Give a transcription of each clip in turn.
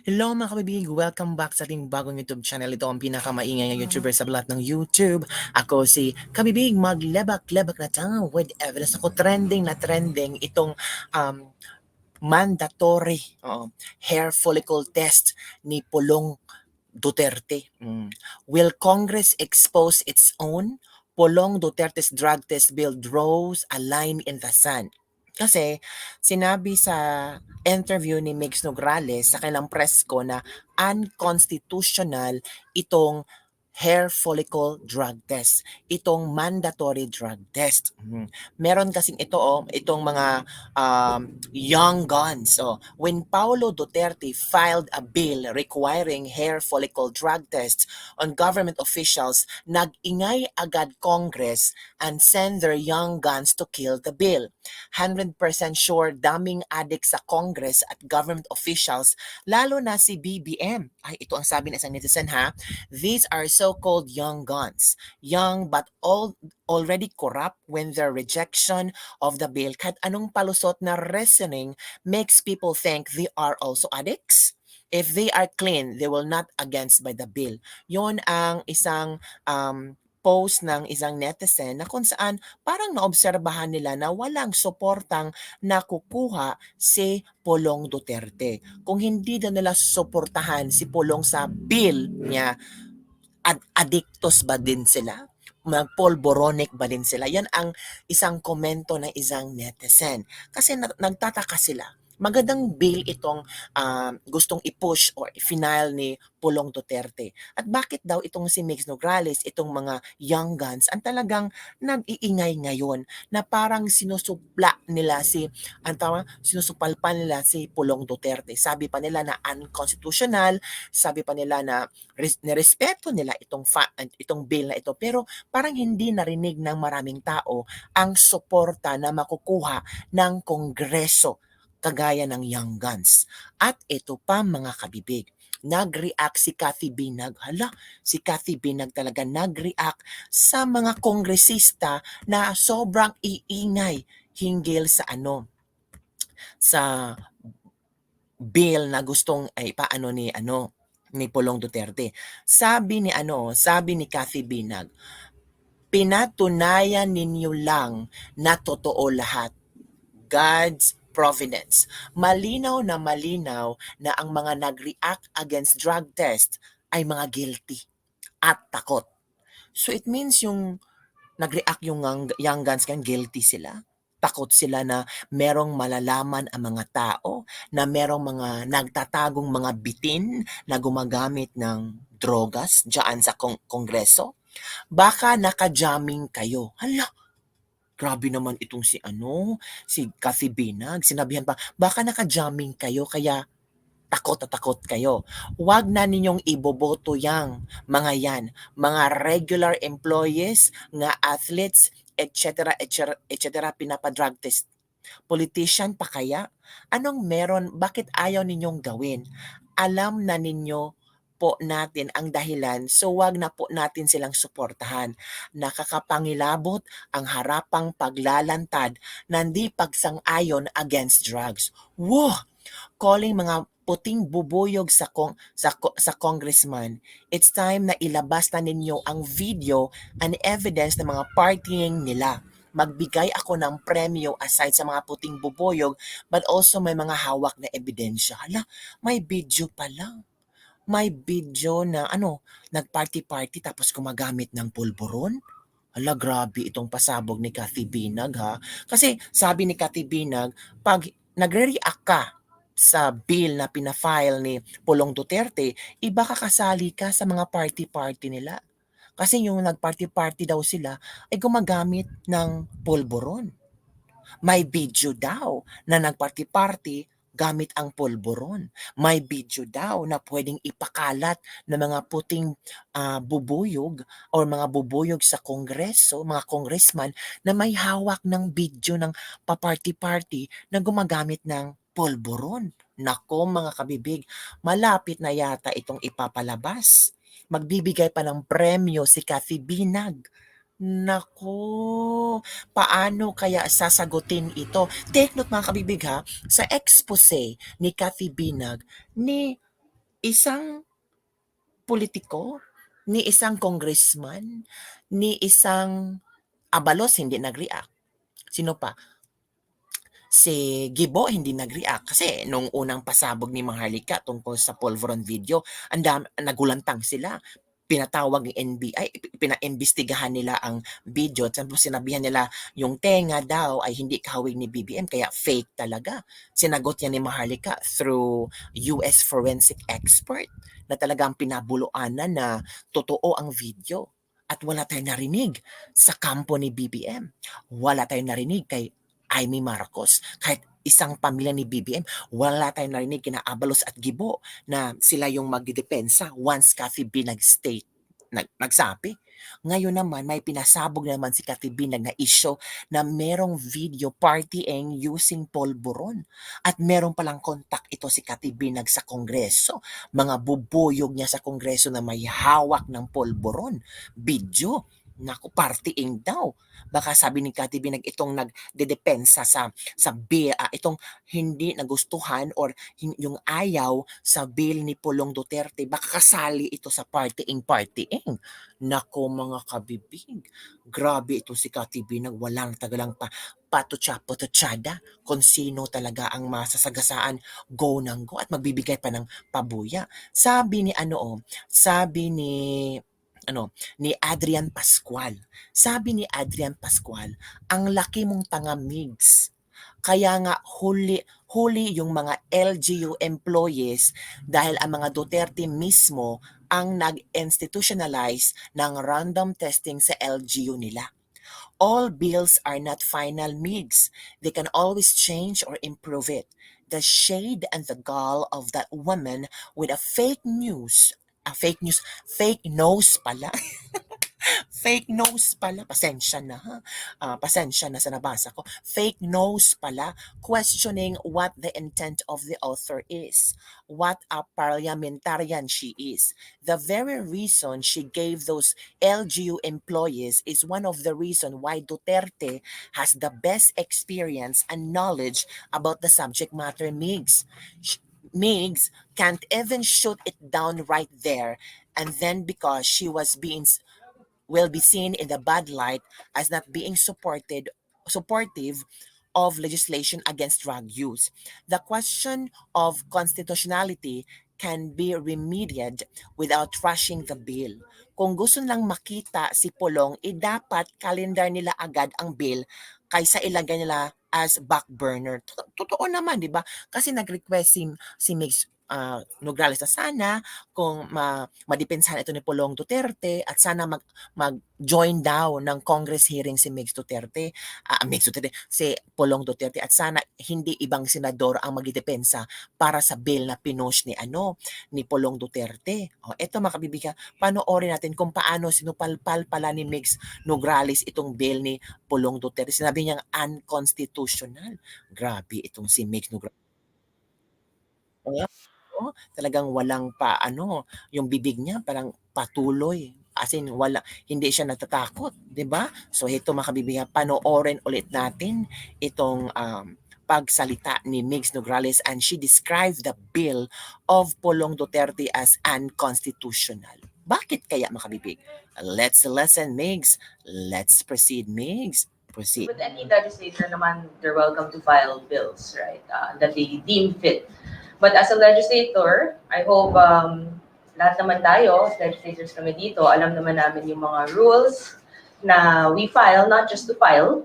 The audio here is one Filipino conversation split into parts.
Hello mga kabibig! Welcome back sa ating bagong YouTube channel. Ito ang pinakamaingay na YouTuber sa lahat ng YouTube. Ako si Kabibig, maglebak-lebak na tanga with evidence. Ako trending na trending itong mandatory hair follicle test ni Pulong Duterte. Will Congress expose its own? Pulong Duterte's drug test bill draws a line in the sand. Kasi sinabi sa interview ni Migs Nograles sa kanilang press ko na unconstitutional itong hair follicle drug test. Itong mandatory drug test. Meron kasing itong mga young guns. When Paulo Duterte filed a bill requiring hair follicle drug tests on government officials, nag-ingay agad Congress and send their young guns to kill the bill. 100% sure daming adik sa Congress at government officials, lalo na si BBM. Ay, ito ang sabi ng isang netizen ha. These are so-called young guns. Young but already corrupt when their rejection of the bill, kahit anong palusot na reasoning, makes people think they are also addicts. If they are clean, they will not against by the bill. Yon ang isang post ng isang netizen na kung saan parang naobserbahan nila na walang suportang nakukuha si Pulong Duterte. Kung hindi daw nila suportahan si Pulong sa bill niya, addictos ba din sila? Magpolboronic ba din sila? Yan ang isang komento ng isang netizen. Kasi nagtataka sila. Magandang bill itong gustong i-push or i-final ni Pulong Duterte. At bakit daw itong si Migs Nograles, itong mga young guns, ang talagang nag-iingay ngayon na parang sinusupla nila sinusupalpan nila si Pulong Duterte. Sabi pa nila na unconstitutional, sabi pa nila na nirespeto nila itong bill na ito, pero parang hindi narinig ng maraming tao ang suporta na makukuha ng Kongreso kagaya ng young guns. At ito pa mga kabibig, nag-react si Cathy Binag. Hala, si Cathy Binag talaga nag-react sa mga kongresista na sobrang iingay hinggil sa sa bill na gustong paano ni Pulong Duterte. Sabi ni Cathy Binag, pinatunayan ninyo lang na totoo lahat. God's providence. Malinaw na ang mga nag-react against drug test ay mga guilty at takot. So it means yung nag-react yung young guns kan guilty sila. Takot sila na merong malalaman ang mga tao, na merong mga nagtatagong mga bitin na gumagamit ng drogas diyan sa kongreso. Baka naka-jamming kayo. Hala, grabe naman itong si Cathy Binag. Sinabihan pa, baka naka-jamming kayo kaya takot na takot kayo. Huwag na ninyong iboboto mga regular employees, nga athletes, etc., etc., pinapa-drug test. Politician pa kaya? Anong meron? Bakit ayaw ninyong gawin? Alam na ninyo po natin ang dahilan, so wag na po natin silang suportahan. Nakakapangilabot ang harapang paglalantad na hindi pagsang-ayon against drugs. Wow! Calling mga puting bubuyog sa congressman. It's time na ilabas na ninyo ang video and evidence ng mga partying nila. Magbigay ako ng premyo aside sa mga puting bubuyog, but also may mga hawak na ebidensya. Hala, may video pala. May video na nagparty-party tapos gumagamit ng pulburon. Hala, grabe itong pasabog ni Cathy Binag ha. Kasi sabi ni Cathy Binag, pag nagre-react ka sa bill na pinafile ni Pulong Duterte, iba kasali ka sa mga party-party nila. Kasi yung nagparty-party daw sila ay gumagamit ng pulburon. May video daw na nagparty-party gamit ang pulburon. May video daw na pwedeng ipakalat ng mga puting bubuyog or mga bubuyog sa kongreso, mga congressman na may hawak ng video ng paparty-party na gumagamit ng pulburon. Nako mga kabibig, malapit na yata itong ipapalabas. Magbibigay pa ng premyo si Cathy Binag. Naku, paano kaya sasagutin ito? Take note mga kabibig ha, sa expose ni Cathy Binag ni isang politiko, ni isang congressman, ni isang Abalos hindi nag-react. Sino pa? Si Gibo hindi nag-react kasi nung unang pasabog ni Maharlika tungkol sa Polvoron video, nagulantang sila. Pinatawag ng NBI, pinaimbestigahan nila ang video, tapos sinabihan nila yung tenga daw ay hindi kahawig ni BBM, kaya fake talaga. Sinagot niya ni Maharlika through US forensic expert na talagang pinabuluanan na totoo ang video. At wala tayong narinig sa kampo ni BBM. Wala tayong narinig kay Amy Marcos, kahit isang pamilya ni BBM, wala tayong narinig kina Abalos at Gibo na sila yung magdedepensa once Cathy B nagsabi. Ngayon naman, may pinasabog naman si Cathy B na issue na merong video partying using polvoron. At merong palang kontak ito si Cathy B sa Kongreso. Mga bubuyog niya sa Kongreso na may hawak ng polvoron. Video. Naku, partying daw. Baka sabi ni Cathy B itong nagdedepensa sa bill, itong hindi nagustuhan or yung ayaw sa bill ni Pulong Duterte, baka kasali ito sa partying. Nako mga kabibig, grabe ito si Cathy B walang tagalang patutsyada kung sino talaga ang masasagasaan, go ng go at magbibigay pa ng pabuya. Sabi ni ni Adrian Pascual. Sabi ni Adrian Pascual, ang laki mong tanga, Migs. Kaya nga huli yung mga LGU employees dahil ang mga Duterte mismo ang nag-institutionalize ng random testing sa LGU nila. All bills are not final, Migs. They can always change or improve it. The shade and the gall of that woman with a fake news pala. Fake news pala. Pasensya na ha. Pasensya na sa nabasa ko. Fake news pala. Questioning what the intent of the author is. What a parliamentarian she is. The very reason she gave those LGU employees is one of the reason why Duterte has the best experience and knowledge about the subject matter, Migs. Migs can't even shoot it down right there, and then because she will be seen in the bad light as not being supportive of legislation against drug use. The question of constitutionality can be remedied without rushing the bill. Kung gusto lang makita si Pulong, dapat calendar nila agad ang bill kaysa ilagay nila as back burner. Totoo naman, di ba? Kasi nag-request si Migs Nograles na sana kung madipensahan ito ni Pulong Duterte at sana mag-join daw ng Congress hearing si si Pulong Duterte at sana hindi ibang senador ang magdedepensa para sa bill na pinush ni Pulong Duterte. Eto mga kabibigan, panoorin natin kung paano sinupalpal pala ni Migs Nograles itong bill ni Pulong Duterte. Sinabi niyang unconstitutional. Grabe itong si Migs Nograles. Talagang walang yung bibig niya parang patuloy. As in, hindi siya natatakot, di ba? So ito mga kabibigan, panoorin ulit natin itong pagsalita ni Migs Nograles and she described the bill of Pulong Duterte as unconstitutional. Bakit kaya mga kabibig? Let's listen, Migs. Let's proceed, Migs. Proceed. With any legislature naman, they're welcome to file bills, right, that they deem fit. But as a legislator, I hope lahat naman tayo, legislators kami dito, alam naman namin yung mga rules na we file, not just to file,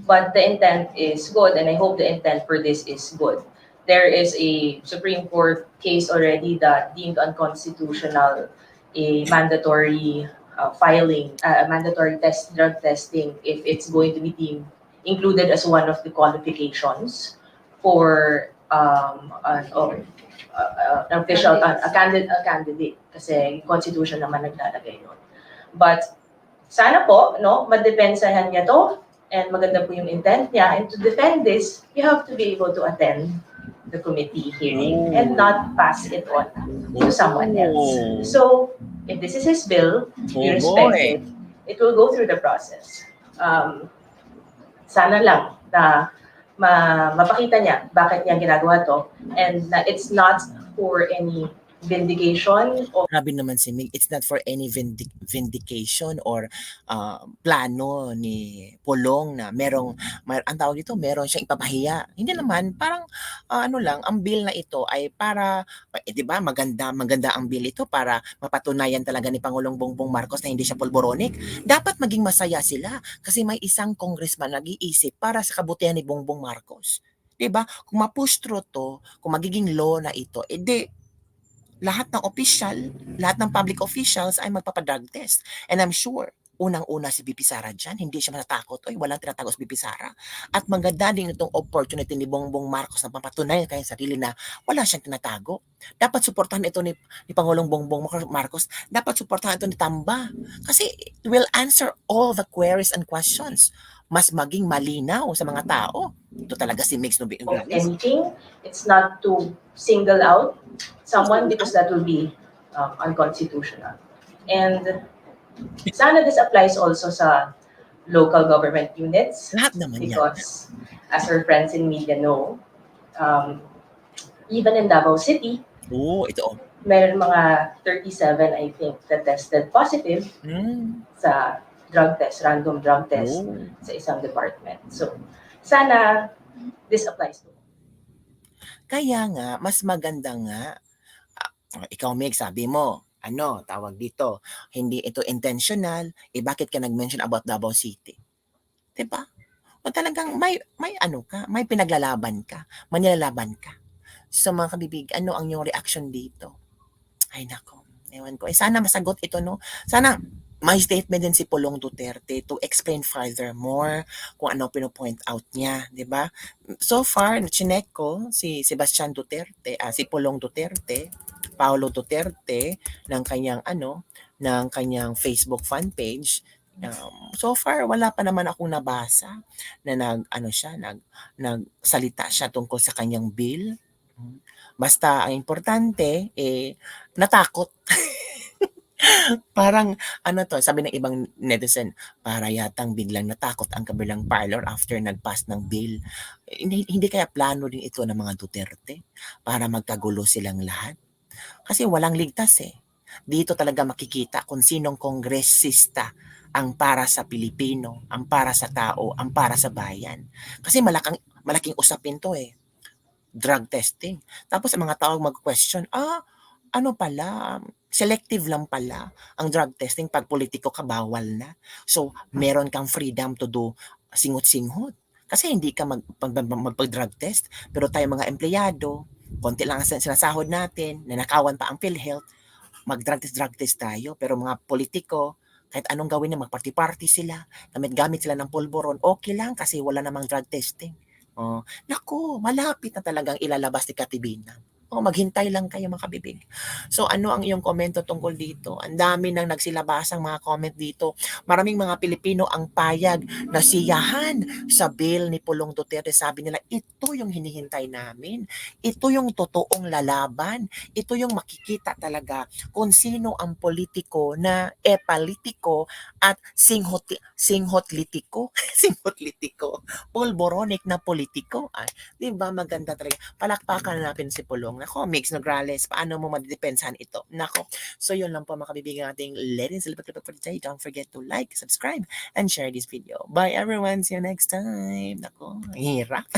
but the intent is good, and I hope the intent for this is good. There is a Supreme Court case already that deemed unconstitutional a mandatory filing, mandatory drug testing if it's going to be deemed included as one of the qualifications for an official, a candidate, kasi constitution naman naglalagay nun. But sana po, no, madepensahan niya to, and maganda po yung intent niya, and to defend this, you have to be able to attend the committee hearing and not pass it on to someone else. So, if this is his bill, we respect it. It will go through the process. Sana lang na mapakita niya bakit niya ginagawa to, and it's not for any vindication o Grabe naman si Mig. It's not for any vindication or plano ni Pulong na ang tawag dito, meron siyang ipapahiya. Hindi naman, parang ano lang, ang bill na ito ay para, di ba, maganda ang bill ito para mapatunayan talaga ni Pangulong Bongbong Marcos na hindi siya polboronic. Dapat maging masaya sila kasi may isang congressman nag-iisip para sa kabutihan ni Bongbong Marcos. 'Di ba? Kung ma-push through to, kung magiging law na ito, edi lahat ng lahat ng public officials ay magpapa-drug test. And I'm sure, unang-una si BP Sara dyan, hindi siya matatakot, oy, walang tinatago si BP Sara. At maganda din itong opportunity ni Bongbong Marcos na papatunayan kanyang sarili na wala siyang tinatago. Dapat suportahan ito ni Pangulong Bongbong Marcos, dapat suportahan ito ni Tamba. Kasi it will answer all the queries and questions. Mas maging malinaw sa mga tao. Ito talaga si Mix Nograles. anything. It's not to single out someone because that will be unconstitutional. And sana this applies also sa local government units Lahat naman yan. because as our friends in media know, even in Davao City, Ito. meron mga 37, I think, that tested positive sa random drug test sa isang department. So, sana this applies to. Kaya nga, mas maganda nga, ikaw Meg, sabi mo, tawag dito, hindi ito intentional, bakit ka nag-mention about Davao City? Diba? O talagang may may pinaglalaban ka, manilalaban ka. So mga kabibig, ano ang iyong reaction dito? Ay nako, ewan ko. Sana masagot ito, no? Sana may statement din si Pulong Duterte to explain furthermore kung ano pino-point out niya, di ba? So far, chinek ko si Sebastian Duterte, si Pulong Duterte, Paulo Duterte ng kanyang Facebook fan page. So far wala pa naman akong nabasa na nagsalita siya tungkol sa kanyang bill. Basta ang importante natakot. Parang sabi ng ibang netizen, para yatang biglang natakot ang kabilang parlor after nag-pass ng bill. Hindi kaya plano din ito ng mga Duterte para magkagulo silang lahat? Kasi walang ligtas Dito talaga makikita kung sinong kongresista ang para sa Pilipino, ang para sa tao, ang para sa bayan. Kasi malaking usapin to drug testing. Tapos ang mga tao mag-question, ano pala, selective lang pala ang drug testing pag politiko ka, bawal na. So, meron kang freedom to do singot-singhot. Kasi hindi ka magpag-drug test. Pero tayo mga empleyado, konti lang ang sinasahod natin, nanakawan pa ang PhilHealth, mag-drug test tayo. Pero mga politiko, kahit anong gawin niya, mag-party-party sila, gamit sila ng pulburon, okay lang kasi wala namang drug testing. Naku, malapit na talagang ilalabas ni Katibina. Maghintay lang kayo mga kabibig. So ano ang iyong komento tungkol dito? Ang dami nang nagsilabasang mga comment dito. Maraming mga Pilipino ang payag na siyahan sa bill ni Pulong Duterte. Sabi nila, ito yung hinihintay namin. Ito yung totoong lalaban. Ito yung makikita talaga kung sino ang politiko na politiko at singhotlitiko. Singhotlitiko. Polboronic na politiko. Di ba maganda talaga? Palakpakan natin si Pulong. Nako, Mix Nograles, paano mo madidepensahan ito? Nako, so yun lang po mga kaibigan nating Ladies and Lipat for today. Don't forget to like, subscribe, and share this video. Bye everyone. See you next time. Nako, hirap.